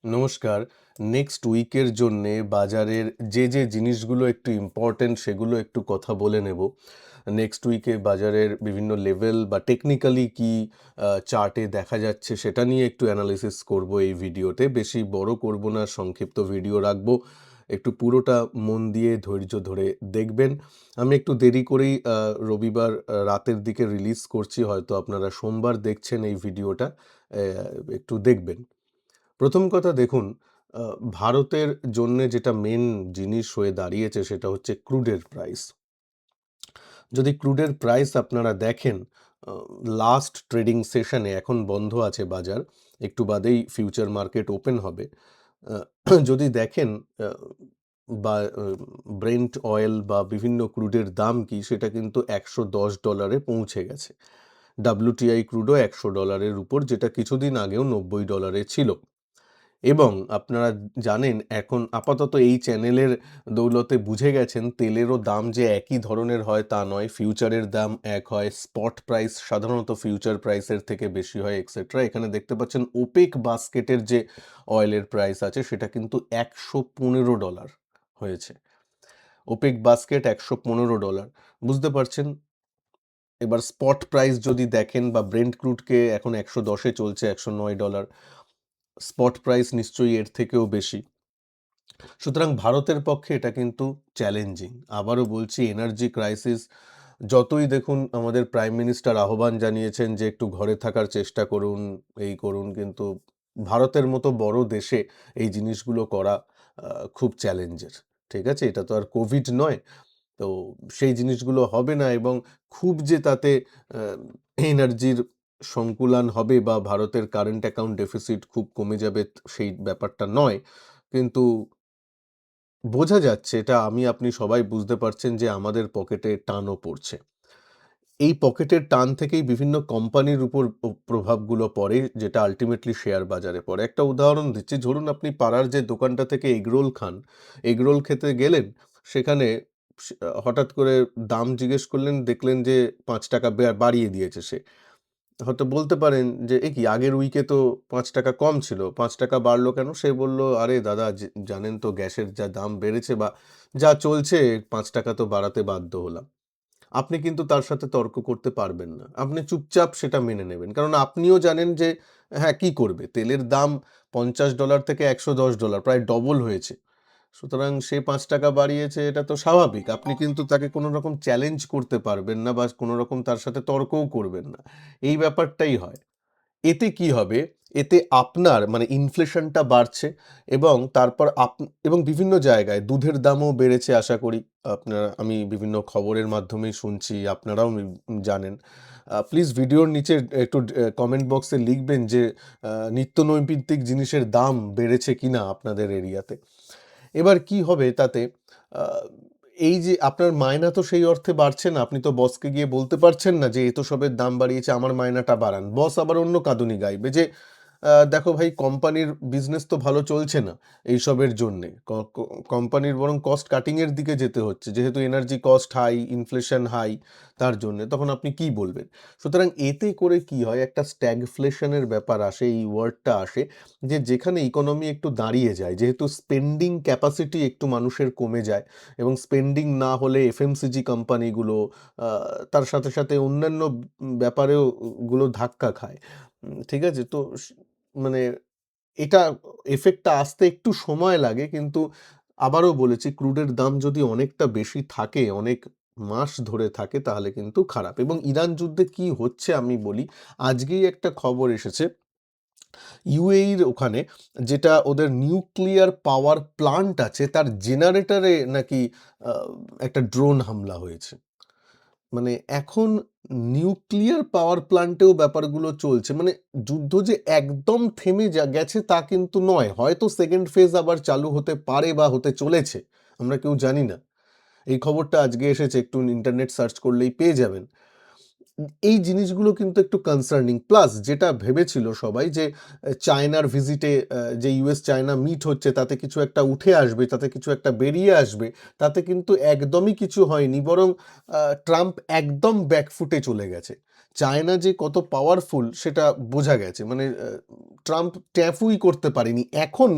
নমস্কার। নেক্সট উইকের জন্যে বাজারের যে জিনিসগুলো একটু ইম্পর্টেন্ট সেগুলো একটু কথা বলে নেব। নেক্সট উইকে বাজারের বিভিন্ন লেভেল বা টেকনিক্যালি কি চার্টে দেখা যাচ্ছে সেটা নিয়ে একটু অ্যানালিসিস করব এই ভিডিওতে। বেশি বড় করব না, সংক্ষিপ্ত ভিডিও রাখবো। একটু পুরোটা মন দিয়ে ধৈর্য ধরে দেখবেন। আমি একটু দেরি করেই রবিবার রাতের দিকে রিলিজ করছি। হয়তো আপনারা সোমবার দেখছেন এই ভিডিওটা। একটু দেখবেন। প্রথম কথা দেখুন, আ ভারতের জন্যে যেটা মেইন জিনিস হয়ে দাঁড়িয়েছে সেটা হচ্ছে ক্রুডের প্রাইস। যদি ক্রুডের প্রাইস আপনারা দেখেন, আ লাস্ট ট্রেডিং সেশনে এখন বন্ধ আছে বাজার। একটু বাদেই ফিউচার মার্কেট ওপেন হবে। আ যদি দেখেন আ বা ব্রেন্ট অয়েল বা বিভিন্ন ক্রুডের দাম কি সেটা কিন্তু $110 পৌঁছে গেছে। WTI ক্রুডও $100 উপর, যেটা কিছুদিন আগেও $90 ছিল। এবং আপনারা জানেন এখন আপাতত এই চ্যানেলের দৌলতে বুঝে গেছেন তেলেরও দাম যে একই ধরনের হয় তা নয়। ফিউচারের দাম এক হয়, স্পট প্রাইস সাধারণত ফিউচার প্রাইসের থেকে বেশি হয় এক্সেট্রা। এখানে দেখতে পাচ্ছেন ওপেক বাস্কেটের যে অয়েলের প্রাইস আছে সেটা কিন্তু $115 হয়েছে। ওপেক বাস্কেট $115, বুঝতে পারছেন? এবার স্পট প্রাইস যদি দেখেন বা ব্রেন্ট ক্রুডকে এখন 110 এ চলছে, $109। স্পট প্রাইস নিশ্চয়ই এর থেকেও বেশি। সুতরাং ভারতের পক্ষে এটা কিন্তু চ্যালেঞ্জিং। আবারও বলছি, এনার্জি ক্রাইসিস যতই দেখুন আমাদের প্রাইম মিনিস্টার আহ্বান জানিয়েছেন যে একটু ঘরে থাকার চেষ্টা করুন, এই করুন, কিন্তু ভারতের মতো বড় দেশে এই জিনিসগুলো করা খুব চ্যালেঞ্জের। ঠিক আছে? এটা তো আর কোভিড নয়। তো সেই জিনিসগুলো হবে না এবং খুব যে তাতে আ এনার্জির সংকুলান হবে বা ভারতের কারেন্ট অ্যাকাউন্ট ডেফিসিট খুব কমে যাবে সেই ব্যাপারটা নয়। কিন্তু বোঝা যাচ্ছে, এটা আমি আপনি সবাই বুঝতে পারছেন যে আমাদের পকেটে টানও পড়ছে। এই পকেটের টান থেকেই বিভিন্ন কোম্পানির উপর প্রভাবগুলো পড়ে, যেটা আল্টিমেটলি শেয়ার বাজারে পড়ে। একটা উদাহরণ দিচ্ছি, ধরুন আপনি পাড়ার যে দোকানটা থেকে এগরোল খান, এগরোল খেতে গেলেন, সেখানে হঠাৎ করে দাম জিজ্ঞেস করলেন, দেখলেন যে ৳৫ বাড়িয়ে দিয়েছে সে। হয়তো বলতে পারেন যে, "এ কি আগের উইকে তো ৳৫ কম ছিল, ৳৫ বাড়লো কেন?" সে বলল, "আরে দাদা, জানেন তো গ্যাসের যা দাম বেড়েছে বা যা চলছে, ৳৫ তো বাড়াতে বাধ্য হলাম।" আপনি কিন্তু তার সাথে তর্ক করতে পারবেন না। আপনি চুপচাপ সেটা মেনে নেবেন। কারণ আপনিও জানেন যে হ্যাঁ, কি করবে? তেলের দাম $50 থেকে $110, প্রায় ডবল হয়েছে। সুতরাং সে ৳৫ বাড়িয়েছে, এটা তো স্বাভাবিক। আপনি কিন্তু তাকে কোনো রকম চ্যালেঞ্জ করতে পারবেন না বা কোনো রকম তার সাথে তর্কও করবেন না। এই ব্যাপারটাই হয়। এতে কি হবে? এতে আপনার মানে ইনফ্লেশনটা বাড়ছে এবং তারপর এবং বিভিন্ন জায়গায় দুধের দামও বেড়েছে আশা করি। আমি বিভিন্ন খবরের মাধ্যমেই শুনছি, আপনারাও জানেন। প্লিজ ভিডিওর নিচে একটু কমেন্ট বক্সে লিখবেন যে নিত্য নৈমিত্তিক জিনিসের দাম বেড়েছে কিনা আপনাদের এরিয়াতে। এবার কি হবে তাতে? আ এই যে আপনার মায়না তো সেই অর্থে বাড়ছে না। আপনি তো বসকে গিয়ে বলতে পারছেন না যে, "এ তো সবের দাম বাড়িয়েছে, আমার মায়নাটা বাড়ান।" বস আবার অন্য কাঁদুনি গাইবে যে, দেখো ভাই, কোম্পানির বিজনেস তো ভালো চলছে না এইসবের জন্যে। ক ক কোম্পানির বরং কস্ট কাটিং এর দিকে যেতে হচ্ছে। যেহেতু energy cost high, inflation high, তার জন্যে। তখন আপনি কি বলবেন? সুতরাং এতে করে কি হয়? একটা স্ট্যাগফ্লেশন এর ব্যাপার আসে, এই ওয়ার্ডটা আসে। যে যেখানে ইকোনমি একটু দাঁড়িয়ে যায়, যেহেতু স্পেন্ডিং ক্যাপাসিটি একটু মানুষের কমে যায় এবং স্পেন্ডিং না হলে এফএমসিজি কোম্পানিগুলো আ তার সাথে অন্যান্য ব্যাপারেও গুলো ধাক্কা খায়। ঠিক আছে? তো মানে এটা এফেক্টটা আসতে একটু সময় লাগে, কিন্তু আবারও বলেছি, ক্রুডের দাম যদি অনেকটা বেশি থাকে, অনেক মাস ধরে থাকে, তাহলে কিন্তু খারাপ। এবং ইরান যুদ্ধে কি হচ্ছে আমি বলি। আজকেই একটা খবর এসেছে, ইউএইর ওখানে যেটা ওদের নিউক্লিয়ার পাওয়ার প্লান্ট আছে তার জেনারেটরে নাকি আ একটা ড্রোন হামলা হয়েছে। মানে এখন নিউক্লিয়ার পাওয়ার প্ল্যান্টেও ব্যাপারগুলো চলছে। মানে যুদ্ধ যে একদম থেমে গেছে তা কিন্তু নয়। হয়তো সেকেন্ড ফেজ আবার চালু হতে পারে বা হতে চলেছে। আমরা কেউ জানি না। এই খবরটা আজকে এসেছে, একটু ইন্টারনেট সার্চ করলেই পেয়ে যাবেন। এই জিনিসগুলো কিন্তু একটু কনসার্নিং। প্লাস যেটা ভেবেছিল সবাই যে চায়নার ভিজিটে যে ইউএস চায়না মিট হচ্ছে তাতে কিছু একটা উঠে আসবে, তাতে কিছু একটা বেরিয়ে আসবে। তাতে কিন্তু একদমই কিছু হয়নি। বরং ট্রাম্প একদম ব্যাকফুটে চলে গেছে। চায়না যে কত পাওয়ারফুল সেটা বোঝা গেছে। মানে ট্রাম্প ট্যাঁফুই করতে পারেনি। এখন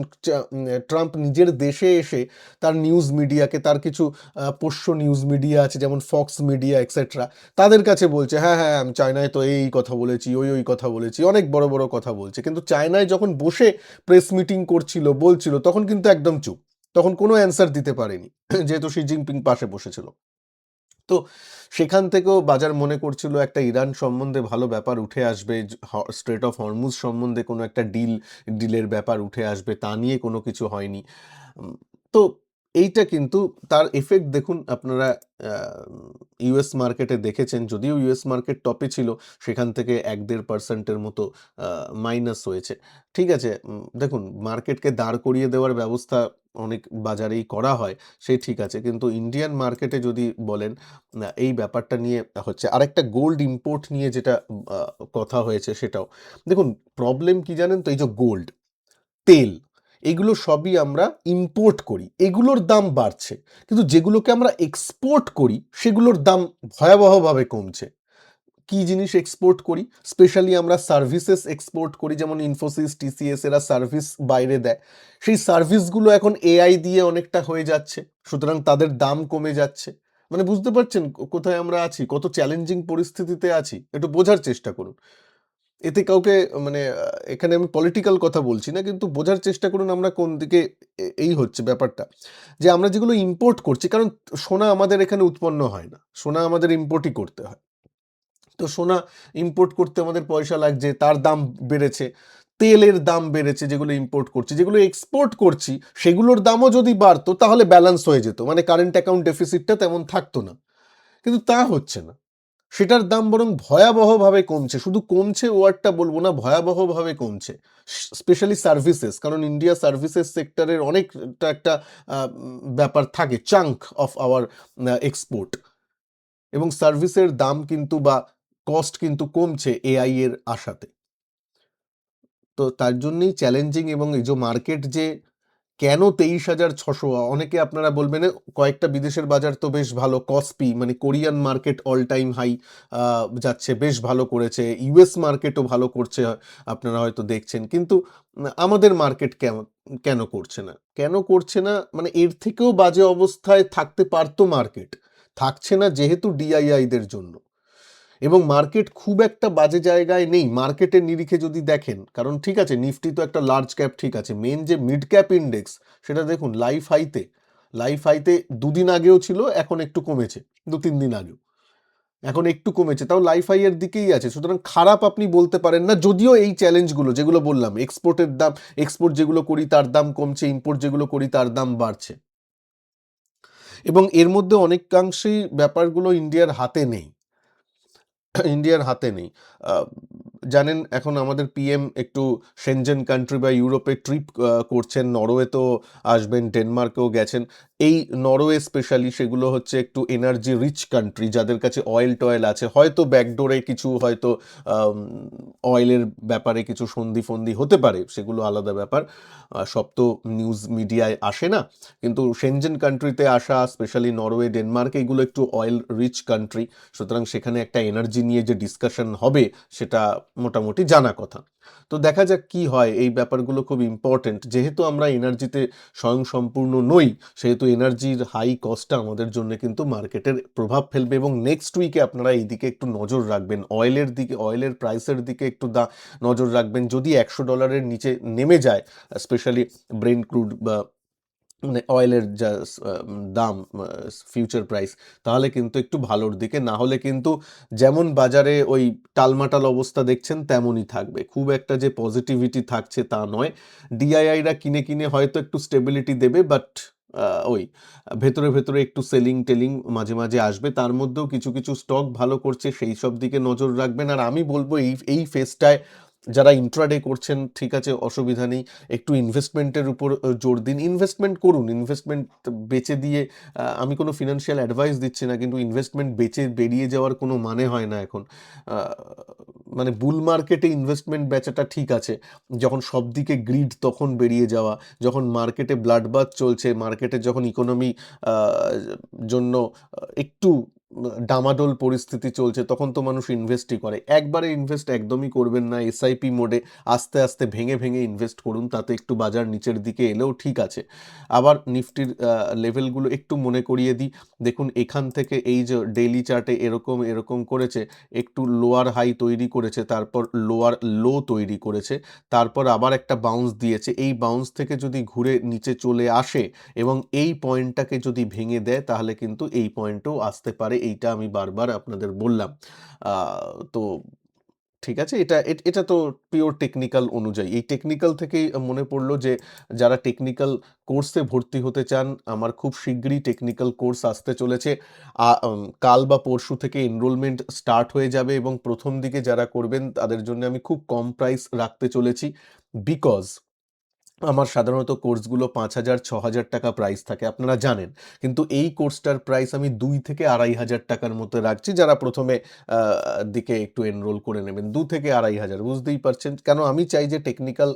ট্রাম্প নিজের দেশে এসে তার নিউজ মিডিয়াকে, তার কিছু পোষ্য নিউজ মিডিয়া আছে যেমন ফক্স মিডিয়া এক্সেট্রা, তাদের কাছে বলছে হ্যাঁ, হ্যাঁ, আমি চায়নায় তো এই কথা বলেছি, ওই কথা বলেছি, অনেক বড়, বড় কথা বলছে। কিন্তু চায়নায় যখন বসে প্রেস মিটিং করছিল, বলছিল, তখন কিন্তু একদম চুপ। তখন কোনো অ্যান্সার দিতে পারেনি। যেহেতু শি জিনপিং পাশে বসেছিল। তো সেখান থেকেও বাজার মনে করছিল একটা ইরান সম্বন্ধে ভালো ব্যাপার উঠে আসবে, স্ট্রেট অফ হরমুজ সম্বন্ধে কোনো একটা ডিলের ব্যাপার উঠে আসবে, তা নিয়ে কোনো কিছু হয়নি। তো এইটা কিন্তু তার এফেক্ট দেখুন আপনারা ইউএস মার্কেটে দেখেছেন। যদিও ইউএস মার্কেট টপে ছিল, সেখান থেকে 1-1.5% মতো মাইনাস হয়েছে। ঠিক আছে, দেখুন মার্কেটকে দাঁড় করিয়ে দেওয়ার ব্যবস্থা অনেক বাজারেই করা হয়, সে ঠিক আছে, কিন্তু ইন্ডিয়ান মার্কেটে যদি বলেন এই ব্যাপারটা নিয়ে হচ্ছে। আরেকটা গোল্ড ইম্পোর্ট নিয়ে যেটা কথা হয়েছে সেটাও দেখুন। প্রবলেম কি জানেন তো, এই যে গোল্ড, তেল, এগুলো সবই আমরা ইম্পোর্ট করি, এগুলোর দাম বাড়ছে, কিন্তু যেগুলোকে আমরা এক্সপোর্ট করি সেগুলোর দাম ভয়াবহভাবে কমছে। কি জিনিস এক্সপোর্ট করি? স্পেশালি আমরা সার্ভিসেস এক্সপোর্ট করি, যেমন ইনফোসিস, টিসিএস, এরা সার্ভিস বাইরে দেয়। সেই সার্ভিসগুলো এখন এআই দিয়ে অনেকটা হয়ে যাচ্ছে, সুতরাং তাদের দাম কমে যাচ্ছে। মানে বুঝতে পারছেন কোথায় আমরা আছি, কত চ্যালেঞ্জিং পরিস্থিতিতে আছি, একটু বোঝার চেষ্টা করুন। এতে কাউকে মানে এখানে আমি পলিটিক্যাল কথা বলছি না, কিন্তু বোঝার চেষ্টা করুন আমরা কোন দিকে। এই হচ্ছে ব্যাপারটা, যে আমরা যেগুলো ইম্পোর্ট করছি, কারণ সোনা আমাদের এখানে উৎপন্ন হয় না, সোনা আমাদের ইম্পোর্টই করতে হয়। তো সোনা ইম্পোর্ট করতে আমাদের পয়সা লাগছে, তার দাম বেড়েছে। তেলের দাম বেড়েছে যেগুলো ইম্পোর্ট করছি। যেগুলো এক্সপোর্ট করছি সেগুলোর দামও যদি বাড়তো তাহলে ব্যালেন্স হয়ে যেত, মানে কারেন্ট অ্যাকাউন্ট ডেফিসিটটা তেমন থাকতো না। কিন্তু তা হচ্ছে না, সেটার দাম বরং ভয়াবহভাবে কমছে। শুধু কমছে ওয়ার্ডটা বলবো না, ভয়াবহভাবে কমছে, স্পেশালি সার্ভিসেস। কারণ ইন্ডিয়া সার্ভিসেস সেক্টরের অনেকটা একটা ব্যাপার থাকে, চাঙ্ক অফ আওয়ার এক্সপোর্ট। এবং সার্ভিসের দাম কিন্তু বা কস্ট কিন্তু কমছে এআই এর আশাতে। তো তার জন্যই চ্যালেঞ্জিং। এবং এই যে মার্কেট যে কেন 23,600, অনেকে আপনারা বলবেন কয়েকটা বিদেশের বাজার তো বেশ ভালো, কসপি মানে Korean market all time high যাচ্ছে, বেশ ভালো করেছে, ইউএস মার্কেটও ভালো করছে, আপনারা হয়তো দেখছেন। কিন্তু আমাদের মার্কেট কেন করছে না, কেন করছে না, মানে এর থেকেও বাজে অবস্থায় থাকতে পারতো মার্কেট, থাকছে না যেহেতু ডিআইআইদের জন্য। এবং মার্কেট খুব একটা বাজে জায়গায় নেই মার্কেটের নিরিখে যদি দেখেন, কারণ ঠিক আছে নিফটি তো একটা লার্জ ক্যাপ, ঠিক আছে, মেন যে মিড ক্যাপ ইন্ডেক্স সেটা দেখুন লাইফ হাইতে দুদিন আগেও ছিল, এখন একটু কমেছে, 2-3 দিন আগেও, এখন একটু কমেছে, তাও লাইফ হাই এর দিকেই আছে। সুতরাং খারাপ আপনি বলতে পারেন না, যদিও এই চ্যালেঞ্জগুলো যেগুলো বললাম, এক্সপোর্টের দাম, এক্সপোর্ট যেগুলো করি তার দাম কমছে, ইম্পোর্ট যেগুলো করি তার দাম বাড়ছে। এবং এর মধ্যে অনেকাংশেই ব্যাপারগুলো ইন্ডিয়ার হাতে নেই। জানেন এখন আমাদের পিএম একটু সেনজেন কান্ট্রি বা ইউরোপে ট্রিপ করছেন, নরওয়েতেও আসবেন, ডেনমার্কেও গেছেন। এই নরওয়ে স্পেশালি, সেগুলো হচ্ছে একটু এনার্জি রিচ কান্ট্রি, যাদের কাছে অয়েল টয়েল আছে, হয়তো ব্যাকডোরে কিছু, হয়তো অয়েলের ব্যাপারে কিছু সন্ধি হতে পারে, সেগুলো আলাদা ব্যাপার, সব তো নিউজ মিডিয়ায় আসে না। কিন্তু সেনজেন কান্ট্রিতে আসা, স্পেশালি নরওয়ে, ডেনমার্ক, এগুলো একটু অয়েল রিচ কান্ট্রি, সুতরাং সেখানে একটা এনার্জি নিয়ে যে ডিসকাশন হবে সেটা মোটামুটি জানা কথা। তো দেখা যাক কি হয়, এই ব্যাপারগুলো খুব ইম্পর্টেন্ট। যেহেতু আমরা এনার্জিতে স্বয়ংসম্পূর্ণ নই, সেহেতু এনার্জির হাই কস্টটা আমাদের জন্য কিন্তু মার্কেটের প্রভাব ফেলবে। এবং নেক্সট উইকে আপনারা এই দিকে একটু নজর রাখবেন, অয়েলের দিকে, অয়েলের প্রাইসের দিকে একটু নজর রাখবেন। যদি $100 নিচে নেমে যায়, স্পেশালি ব্রেন্ট ক্রুড বা মানে অয়েলের যা দাম, ফিউচার প্রাইস, তাহলে কিন্তু একটু ভালোর দিকে, না হলে কিন্তু যেমন বাজারে ওই টালমাটাল অবস্থা দেখছেন তেমনই থাকবে, খুব একটা যে পজিটিভিটি থাকছে তা নয়। ডিআইআইরা কিনে কিনে হয়তো একটু স্টেবিলিটি দেবে, বাট ওই ভেতরে ভেতরে একটু সেলিং টেলিং মাঝে মাঝে আসবে। তার মধ্যেও কিছু কিছু স্টক ভালো করছে, সেই সব দিকে নজর রাখবেন। আর আমি বলবো এই ফেজটায় যারা ইন্ট্রাডে করছেন, ঠিক আছে, অসুবিধা নেই, একটু ইনভেস্টমেন্টের উপর জোর দিন, ইনভেস্টমেন্ট করুন। ইনভেস্টমেন্ট বেচে দিয়ে, আমি কোনো ফিনান্সিয়াল অ্যাডভাইস দিচ্ছি না, কিন্তু ইনভেস্টমেন্ট বেচে বেরিয়ে যাওয়ার কোনো মানে হয় না এখন। মানে বুল মার্কেটে ইনভেস্টমেন্ট বেচাটা ঠিক আছে, যখন সব দিকে গ্রিড তখন বেরিয়ে যাওয়া, যখন মার্কেটে ব্লাড বাথ চলছে, মার্কেটে যখন ইকোনমি জন্য একটু ডামাডোল পরিস্থিতি চলছে তখন তো মানুষ ইনভেস্টই করে। একবারে ইনভেস্ট একদমই করবেন না, এসআইপি মোডে আস্তে আস্তে ভেঙে ভেঙে ইনভেস্ট করুন, তাতে একটু বাজার নিচের দিকে এলেও ঠিক আছে। আবার নিফটির লেভেলগুলো একটু মনে করিয়ে দিই। দেখুন এখান থেকে এই যে ডেইলি চার্টে এরকম এরকম করেছে, একটু লোয়ার হাই তৈরি করেছে, তারপর লোয়ার লো তৈরি করেছে, তারপর আবার একটা বাউন্স দিয়েছে। এই বাউন্স থেকে যদি ঘুরে নিচে চলে আসে এবং এই পয়েন্টটাকে যদি ভেঙে দেয় তাহলে কিন্তু এই পয়েন্টও আসতে পারে, এইটা আমি বারবার আপনাদের বললাম। তো ঠিক আছে, এটা তো পিওর টেকনিক্যাল অনুযায়ী। এই টেকনিক্যাল থেকেই মনে পড়লো যে যারা টেকনিক্যাল কোর্সে ভর্তি হতে চান, আমার খুব শিগগিরই টেকনিক্যাল কোর্স আসতে চলেছে। কাল বা পরশু থেকে এনরোলমেন্ট স্টার্ট হয়ে যাবে এবং প্রথম দিকে যারা করবেন তাদের জন্য আমি খুব কম প্রাইস রাখতে চলেছি। বিকজ আমার সাধারণত কোর্সগুলো ৫,০০০ ৬,০০০ টাকা প্রাইস থাকে, আপনারা জানেন। কিন্তু এই কোর্সটার প্রাইস আমি ২ থেকে ২,৫০০ টাকার মধ্যে রাখছি, যারা প্রথমে দিকে একটু এনরোল করে নেবেন। ২ থেকে ২,৫০০, বুঝতেই পারছেন। কেন আমি চাই যে টেকনিক্যাল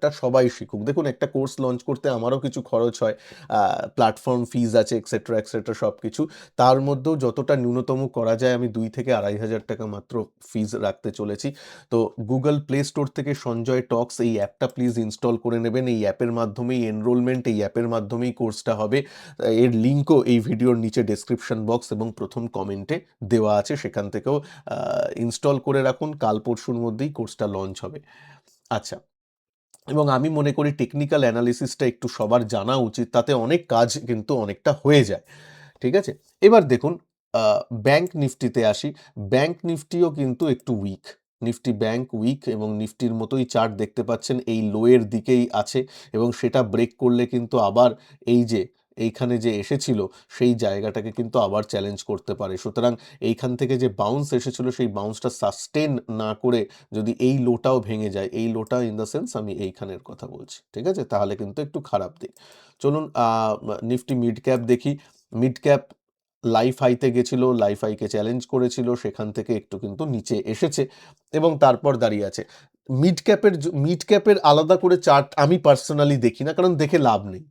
টা সবাই শিখুক। দেখুন একটা কোর্স লঞ্চ করতে আমারও কিছু খরচ হয়, প্ল্যাটফর্ম ফিজ আছে এক্সেট্রা এক্সেট্রা সব কিছু। তার মধ্যেও যতটা ন্যূনতম করা যায় আমি ২ থেকে ২,৫০০ টাকা মাত্র ফিজ রাখতে চলেছি। তো গুগল প্লে স্টোর থেকে সঞ্জয় টক্স এই অ্যাপটা প্লিজ ইনস্টল করে নেবেন। এই অ্যাপের মাধ্যমেই এনরোলমেন্ট, এই অ্যাপের মাধ্যমেই কোর্সটা হবে। এর লিঙ্কও এই ভিডিওর নিচে ডেসক্রিপশন বক্স এবং প্রথম কমেন্টে দেওয়া আছে, সেখান থেকেও ইনস্টল করে রাখুন। কাল পরশুর মধ্যেই কোর্সটা লঞ্চ হবে। আচ্ছা, এবং আমি মনে করি টেকনিক্যাল অ্যানালিসিসটা একটু সবার জানা উচিত, তাতে অনেক কাজ কিন্তু অনেকটা হয়ে যায়। ঠিক আছে? এবার দেখুন ব্যাংক নিফটিতে আসি। ব্যাংক নিফটিও কিন্তু একটু উইক। নিফটি ব্যাংক উইক এবং নিফটির মতোই চার্ট দেখতে পাচ্ছেন এই লোয়ের দিকেই আছে এবং সেটা ব্রেক করলে কিন্তু আবার এই যে এইখানে যে এসেছিল সেই জায়গাটাকে কিন্তু আবার চ্যালেঞ্জ করতে পারে। সুতরাং এইখান থেকে যে বাউন্স এসেছিল সেই বাউন্সটা সাস্টেন না করে যদি এই লোটাও ভেঙে যায়, এই লোটা ইন দ্য সেন্স আমি এইখানের কথা বলছি। ঠিক আছে? তাহলে কিন্তু একটু খারাপ দিক। চলুন নিফটি মিড ক্যাপ দেখি। মিড ক্যাপ লাইফ হাইতে গেছিল, লাইফ হাইকে চ্যালেঞ্জ করেছিল, সেখান থেকে একটু কিন্তু নিচে এসেছে এবং তারপর দাঁড়িয়ে আছে। মিড ক্যাপের আলাদা করে চার্ট আমি পার্সোনালি দেখি না, কারণ দেখে লাভ নেই।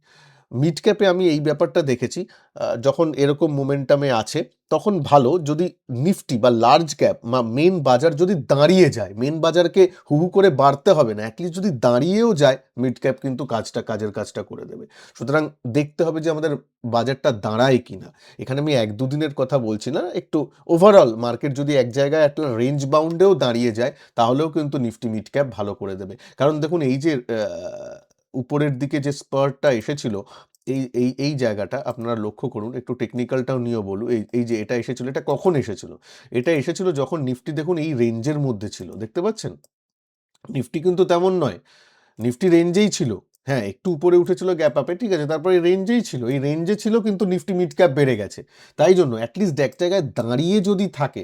মিড ক্যাপে আমি এই ব্যাপারটা দেখেছি, যখন এরকম মোমেন্টামে আছে তখন ভালো, যদি নিফটি বা লার্জ ক্যাপ বা মেন বাজার যদি দাঁড়িয়ে যায়, মেন বাজারকে হু হু করে বাড়তে হবে না, অ্যাটলিস্ট যদি দাঁড়িয়েও যায় মিড ক্যাপ কিন্তু কাজের কাজটা করে দেবে। সুতরাং দেখতে হবে যে আমাদের বাজারটা দাঁড়ায় কিনা। এখানে আমি ১-২ দিনের কথা বলছি না, একটু ওভারঅল মার্কেট যদি এক জায়গায় একটা রেঞ্জ বাউন্ডেও দাঁড়িয়ে যায় তাহলেও কিন্তু নিফটি মিড ক্যাপ ভালো করে দেবে। কারণ দেখুন এই যে উপরের দিকে যে স্পারটা এসেছিল, এই জায়গাটা আপনারা লক্ষ্য করুন, একটু টেকনিক্যালটাও নিয়েও বলুন। এই যে এটা এসেছিল, এটা কখন এসেছিল? এটা এসেছিল যখন নিফটি দেখুন এই রেঞ্জের মধ্যে ছিল। দেখতে পাচ্ছেন? নিফটি কিন্তু তেমন নয়। নিফটি রেঞ্জেই ছিল। হ্যাঁ, একটু উপরে উঠেছিল গ্যাপ আপে, ঠিক আছে। তারপরে রেঞ্জেই ছিল। এই রেঞ্জে ছিল কিন্তু নিফটি মিড ক্যাপ বেড়ে গেছে। তাই জন্য এটলিস্ট এক জায়গায় দাঁড়িয়ে যদি থাকে,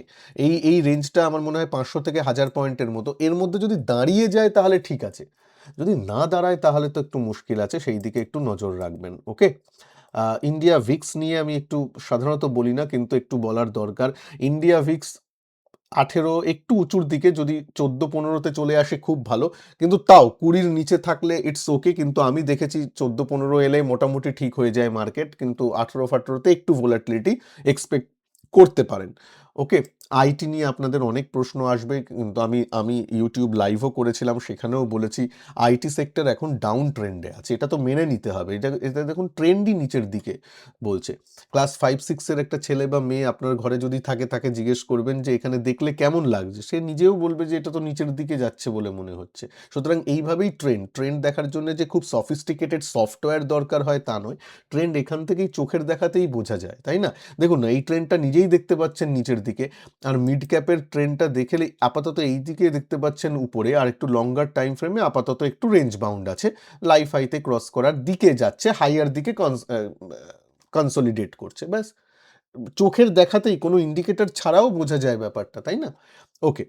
এই রেঞ্জটা আমার মনে হয় ৫০০ থেকে ১,০০০ পয়েন্টের মতো। এর মধ্যে যদি দাঁড়িয়ে যায় তাহলে ঠিক আছে। যদি না দাঁড়ায় তাহলে তো একটু মুশকিল আছে, সেই দিকে একটু নজর রাখবেন। ওকে? ইন্ডিয়া ভিক্স নিয়ে আমি একটু সাধারণত বলি না, কিন্তু একটু বলার দরকার। ইন্ডিয়া ভিক্স ১৮ একটু উঁচুর দিকে, যদি ১৪-১৫ চলে আসে খুব ভালো। কিন্তু তাও ২০-র নিচে থাকলে ইটস ওকে। কিন্তু আমি দেখেছি ১৪-১৫ এলে মোটামুটি ঠিক হয়ে যায় মার্কেট। কিন্তু ১৮-১৮ একটু ভোলাটিলিটি এক্সপেক্ট করতে পারেন। ওকে? আইটি নিয়ে আপনাদের অনেক প্রশ্ন আসবে, কিন্তু আমি ইউটিউব লাইভও করেছিলাম, সেখানেও বলেছি আইটি সেক্টর এখন ডাউন ট্রেন্ডে আছে। এটা তো মেনে নিতে হবে। এটা দেখুন ট্রেন্ডই নিচের দিকে বলছে। ক্লাস 5-6 এর একটা ছেলে বা মেয়ে আপনার ঘরে যদি থাকে, তাকে জিজ্ঞেস করবেন যে এখানে দেখলে কেমন লাগছে, সে নিজেও বলবে যে এটা তো নিচের দিকে যাচ্ছে বলে মনে হচ্ছে। সুতরাং এইভাবেই ট্রেন্ড দেখার জন্য যে খুব সফিস্টিকেটেড সফটওয়্যার দরকার হয় তা নয়। ট্রেন্ড এখান থেকেই চোখের দেখাতেই বোঝা যায়, তাই না? দেখুন না, এই ট্রেন্ডটা নিজেই দেখতে পাচ্ছেন নিচের দিকে, আর মিড ক্যাপের ট্রেন্ডটা দেখলে আপাতত এই দিকে দেখতে পাচ্ছেন উপরে, আর একটু লঙ্গার টাইম ফ্রেমে আপাতত একটু রেঞ্জ বাউন্ড আছে, লাইফ হাইতে ক্রস করার দিকে যাচ্ছে, হাইয়ার দিকে কনসলিডেট করছে, ব্যাস। চোখের দেখাতেই কোনো ইন্ডিকেটর ছাড়াও বোঝা যায় ব্যাপারটা, তাই না? ওকে,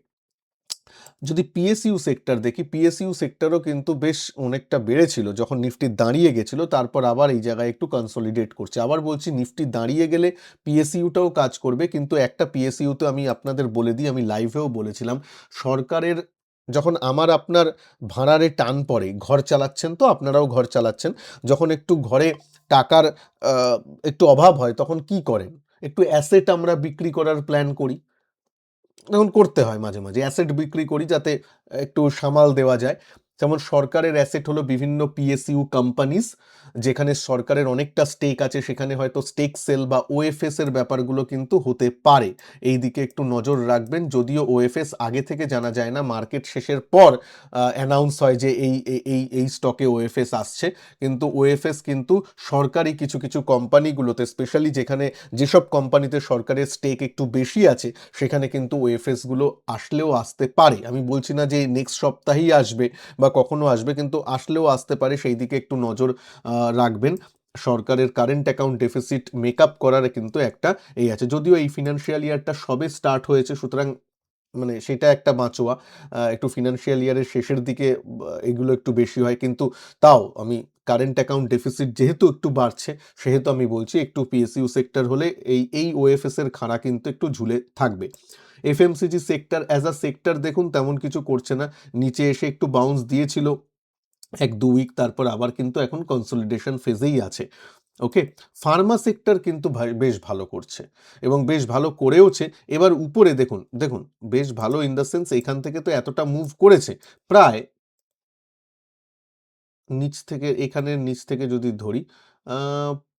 যদি পিএসইউ সেক্টর দেখি, পিএসইউ সেক্টরও কিন্তু বেশ অনেকটা বেড়েছিল যখন নিফটি দাঁড়িয়ে গেছিল, তারপর আবার এই জায়গায় একটু কনসলিডেট করছে। আবার বলছি, নিফটি দাঁড়িয়ে গেলে পিএসইউটাও কাজ করবে, কিন্তু একটা পিএসইউতে আমি আপনাদের বলে দিই, আমি লাইভেও বলেছিলাম, সরকারের যখন আমার আপনার ভাড়ারে টান পড়ে, ঘর চালাচ্ছেন তো, আপনারাও ঘর চালাচ্ছেন, যখন একটু ঘরে টাকার একটু অভাব হয় তখন কি করেন? একটু অ্যাসেট আমরা বিক্রি করার প্ল্যান করি। এখন করতে হয় মাঝে, মাঝে অ্যাসেট বিক্রি করি যাতে একটু সামাল দেওয়া যায়। যেমন সরকারের অ্যাসেট হলো বিভিন্ন পিএসইউ কোম্পানিজ, যেখানে সরকারের অনেকটা স্টেক আছে, সেখানে হয়তো স্টেক সেল বা ওএফএস এর ব্যাপারগুলো কিন্তু হতে পারে। এই দিকে একটু নজর রাখবেন। যদিও ওএফএস আগে থেকে জানা যায় না, মার্কেট শেষের পর অ্যানাউন্স হয় যে এই স্টকে ওএফএস আসছে। কিন্তু ওএফএস কিন্তু সরকারি কিছু, কিছু কোম্পানিগুলোতে, স্পেশালি যেখানে যেসব কোম্পানিতে সরকারের স্টেক একটু বেশি আছে, সেখানে কিন্তু ওএফএস গুলো আসলেও আসতে পারে। আমি বলছি না যে নেক্সট সপ্তাহেই আসবে বা কখনো আসবে, কিন্তু আসলেও আসতে পারে। সেই দিকে একটু নজর রাখবেন। সরকারের কারেন্ট অ্যাকাউন্ট ডেফিসিট মেকআপ করার কিন্তু একটা এই আছে। যদিও এই ফিনান্সিয়াল ইয়ারটা সবে স্টার্ট হয়েছে, সুতরাং মানে সেটা একটা বাঁচোয়া। একটু ফিনান্সিয়াল ইয়ারের শেষের দিকে এগুলো একটু বেশি হয়, কিন্তু তাও আমি কারেন্ট অ্যাকাউন্ট ডেফিসিট যেহেতু একটু বাড়ছে, সেহেতু আমি বলছি একটু পিএসইউ সেক্টর হলে এই ওএফএস এর খাড়া কিন্তু একটু ঝুলে থাকবে। FMCG sector as a sector দেখুন তেমন কিছু করছে না, নিচে এসে একটু বাউন্স দিয়েছিল 1-2 উইক, তারপর আবার কিন্তু এখন কনসলিডেশন ফেজেই আছে। ওকে, ফার্মা সেক্টর কিন্তু বেশ ভালো করছে এবং বেশ ভালো করেওছে। এবার উপরে দেখুন, দেখুন বেশ ভালো ইন দ্য সেন্স এখান থেকে তো এতটা মুভ করেছে, প্রায় নিচ থেকে, এখানের নিচ থেকে যদি ধরি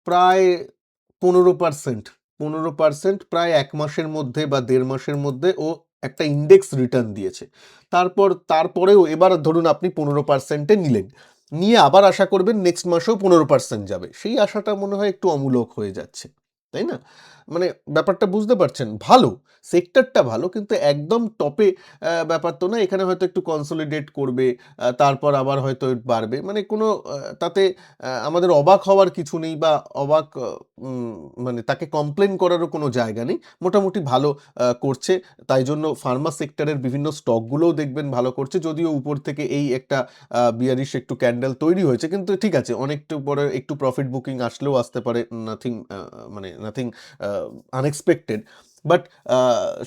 প্রায় 15%, 15% প্রায় 1 মাসের মধ্যে বা 1.5 মাসের মধ্যে ও একটা ইন্ডেক্স রিটার্ন দিয়েছে। তারপরেও এবার ধরুন আপনি 15% এ নিলেন, নিয়ে আবার আশা করবেন নেক্সট মাসেও 15% যাবে। সেই আশাটা মনে হয় একটু অমূলক হয়ে যাচ্ছে, তাই না? মানে ব্যাপারটা বুঝতে পারছেন? ভালো, সেক্টরটা ভালো, কিন্তু একদম টপে ব্যাপার তো না। এখানে হয়তো একটু কনসলিডেট করবে, তারপর আবার হয়তো বাড়বে। মানে কোনো তাতে আমাদের অবাক হওয়ার কিছু নেই বা অবাক উম মানে তাকে কমপ্লেন করারও কোনো জায়গা নেই। মোটামুটি ভালো করছে। তাই জন্য ফার্মা সেক্টরের বিভিন্ন স্টকগুলোও দেখবেন ভালো করছে। যদিও উপর থেকে এই একটা বিয়ারিশ একটু ক্যান্ডেল তৈরি হয়েছে। কিন্তু ঠিক আছে, অনেকটু পরে একটু প্রফিট বুকিং আসলেও আসতে পারে। নাথিং মানে নাথিং আ আনএক্সপেক্টেড। বাট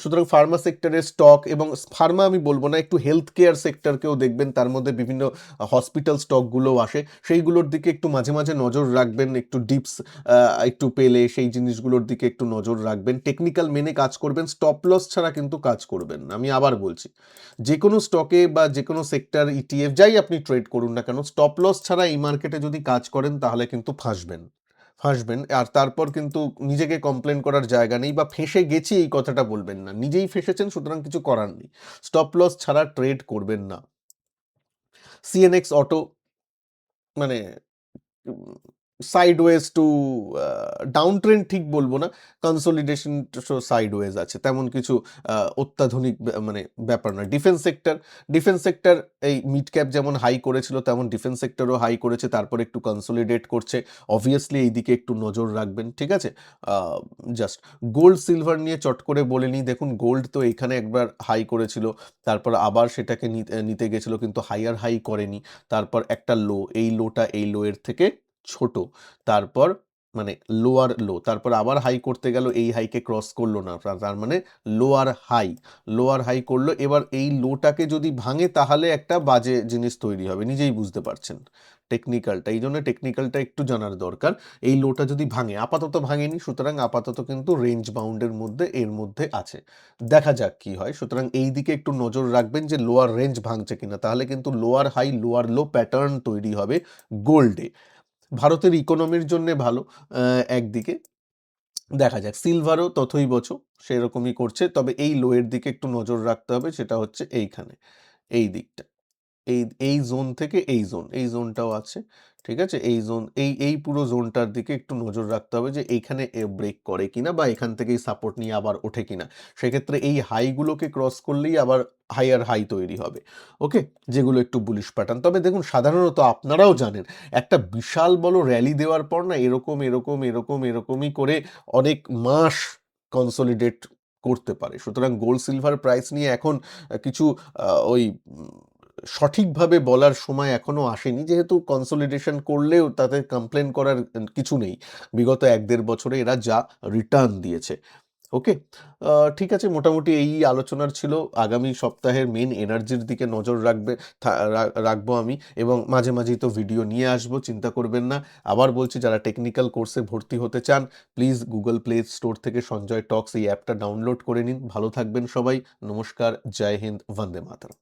সুতরাং ফার্মা সেক্টরের স্টক এবং ফার্মা আমি বলব না, একটু হেলথ কেয়ার সেক্টরকেও দেখবেন, তার মধ্যে বিভিন্ন হসপিটাল স্টকগুলোও আসে। সেইগুলোর দিকে একটু মাঝে, মাঝে নজর রাখবেন। একটু ডিপস একটু পেলে সেই জিনিসগুলোর দিকে একটু নজর রাখবেন। টেকনিক্যাল মেনে কাজ করবেন, স্টপ লস ছাড়া কিন্তু কাজ করবেন না। আমি আবার বলছি, যেকোনো স্টকে বা যেকোনো সেক্টর, ইটিএফ যাই আপনি ট্রেড করুন না কেন, স্টপ লস ছাড়া এই মার্কেটে যদি কাজ করেন তাহলে কিন্তু ফাঁসবেন, ফাঁসবেন। আর তারপর কিন্তু নিজেকে কমপ্লেন করার জায়গা নেই, বা ফেঁসে গেছি এই কথাটা বলবেন না। নিজেই ফেঁসেছেন, সুতরাং কিছু করার নেই। স্টপ লস ছাড়া ট্রেড করবেন না। সিএনএক্স অটো মানে সাইডওয়েজ টু ডাউন ট্রেন্ড ঠিক বলবো না, কনসলিডেশন সাইডওয়েজ আছে, তেমন কিছু অত্যাধুনিক মানে ব্যাপার নয়। ডিফেন্স সেক্টর এই মিড ক্যাপ যেমন হাই করেছিল, তেমন ডিফেন্স সেক্টরও হাই করেছে, তারপর একটু কনসলিডেট করছে। অবভিয়াসলি এই দিকে একটু নজর রাখবেন, ঠিক আছে? জাস্ট গোল্ড সিলভার নিয়ে চট করে বলে নিই। দেখুন, গোল্ড তো এখানে একবার হাই করেছিল, তারপর আবার সেটাকে নিতে গেছিল, কিন্তু হাইয়ার হাই করেনি। তারপর একটা লো, এই লোটা এই লো এর থেকে ছোট, তারপর মানে লোয়ার লো, তারপর আবার হাই করতে গেল, এই হাইকে ক্রস করলো না, তার মানে লোয়ার হাই করলো। এবার এই লোটাকে যদি ভাঙে তাহলে একটা বাজে জিনিস তৈরি হবে, নিজেই বুঝতে পারছেন টেকনিক্যালটা। এই জন্য টেকনিক্যালটা একটু জানার দরকার। এই লোটা যদি ভাঙে, আপাতত ভাঙেনি, সুতরাং আপাতত কিন্তু রেঞ্জ বাউন্ডের মধ্যে এর মধ্যে আছে। দেখা যাক কি হয়। সুতরাং এই দিকে একটু নজর রাখবেন যে লোয়ার রেঞ্জ ভাঙছে কিনা, তাহলে কিন্তু lower high lower low pattern তৈরি হবে গোল্ডে। ভারতের ইকোনমির জন্য ভালো একদিকে। দেখা যাক, সিলভারও তথৈবচ সেরকমই করছে, তবে এই লো এর দিকে একটু নজর রাখতে হবে, সেটা হচ্ছে এইখানে, এই দিকটা, এই জোন থেকে এই জোনটাও আছে, ঠিক আছে? এই জোন, এই পুরো জোনটার দিকে একটু নজর রাখতে হবে যে এইখানে ব্রেক করে কিনা, বা এখান থেকেই সাপোর্ট নিয়ে আবার ওঠে কিনা। সেক্ষেত্রে এই হাইগুলোকে ক্রস করলেই আবার হাইয়ার হাই তৈরি হবে। ওকে, যেগুলো একটু বুলিশ প্যাটার্ন। তবে দেখুন, সাধারণত আপনারাও জানেন, একটা বিশাল বড় র্যালি দেওয়ার পর না এরকমই করে অনেক মাস কনসলিডেট করতে পারে। সুতরাং গোল্ড সিলভার প্রাইস নিয়ে এখন কিছু ওই সঠিকভাবে বলার সময় এখনো আসেনি, যেহেতু কনসলিডেশন করলেও তাতে কমপ্লেন করার কিছু নেই। বিগত 1-1.5 বছরে এরা যা রিটার্ন দিয়েছে। ওকে? ঠিক আছে, মোটামুটি এই আলোচনার ছিল। আগামী সপ্তাহের মেইন এনার্জির দিকে নজর রাখবে থা রা রাখবো আমি, এবং মাঝে, মাঝেই তো ভিডিও নিয়ে আসবো, চিন্তা করবেন না। আবার বলছি, যারা টেকনিক্যাল কোর্সে ভর্তি হতে চান, প্লিজ Google Play Store থেকে সঞ্জয় টক্স এই অ্যাপটা ডাউনলোড করে নিন। ভালো থাকবেন সবাই। নমস্কার, জয় হিন্দ, বন্দে মাতরম।